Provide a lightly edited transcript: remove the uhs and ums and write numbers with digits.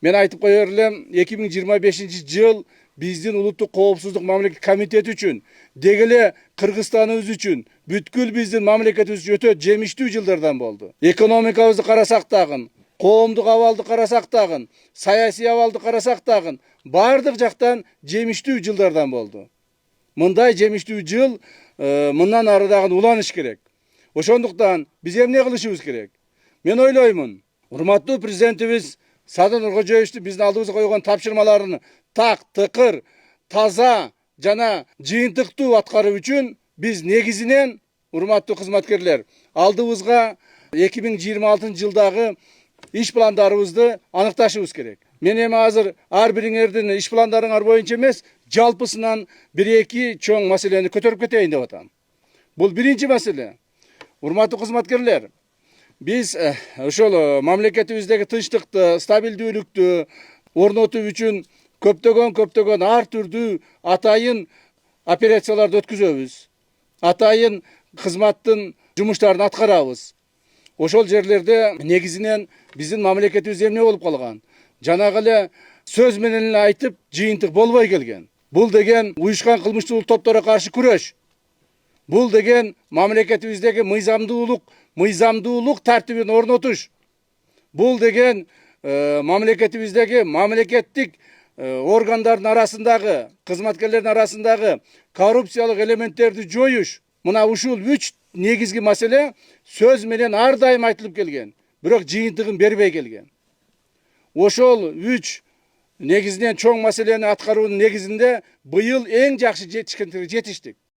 Мен айтып коер элем, 2025 биздин улуттук коопсуздук мамлекет комитети үчүн, деги эле Кыргызстаныбыз үчүн, бүткүл биздин мамлекетибиз үчүн өтө жемиштүү жылдардан болду. Экономикабызды карасак дагы, коомдук абалды карасак дагы, саясий абалды карасак дагы, бардык жактан жемиштүү жылдардан болду. Мындай жемиштүү жыл мындан ары дагы уланыш керек. Ошондуктан биз эмне кылышыбыз керек? Мен ойлоймун, урматтуу президентибиз Садыр Нуркожоевичтин биздин алдыбызга койгон тапшырмаларын так, тыкыр, таза жана жыйынтыктуу аткаруу үчүн биз негизинен, урматтуу кызматкерлер, алдыбызга 2026 жылдагы иш пландарыбызды аныкташыбыз керек. Мен эми азыр ар бириңердин иш пландарыңар боюнча эмес, жалпысынан 1-2 чоң маселени көтөрүп кетейин деп атам. Бул биринчи маселе. Урматтуу кызматкерлер, биз ошол мамлекетибиздеги тынчтыкты, стабилдүүлүктү орнотуу үчүн көптөгөн ар түрдүү атайын операцияларды өткүзөбүз. Атайын кызматтын жумуштарын аткарабыз. Ошол жерлерде негизинен биздин мамлекетибиз эмне болуп калган? Жанагы эле сөз менен эле айтып жыйынтык болбой келген. Бул деген уюшкан кылмыштуулук топторго каршы күрөш. Бул деген мамлекетибиздеги мыйзамдуулук тартибин орнотуш. Бул деген мамлекетибиздеги мамлекеттик органдардын арасындагы, кызматкерлердин арасындагы коррупциялык элементтерди жоюш. Мына ушул 3 негизги маселе сөз менен ар дайым айтылып келген, бирок жыйынтыгын бербей келген. Ошол 3 негизинен чоң маселени аткаруунун негизинде быйыл эң жакшы жетиштик.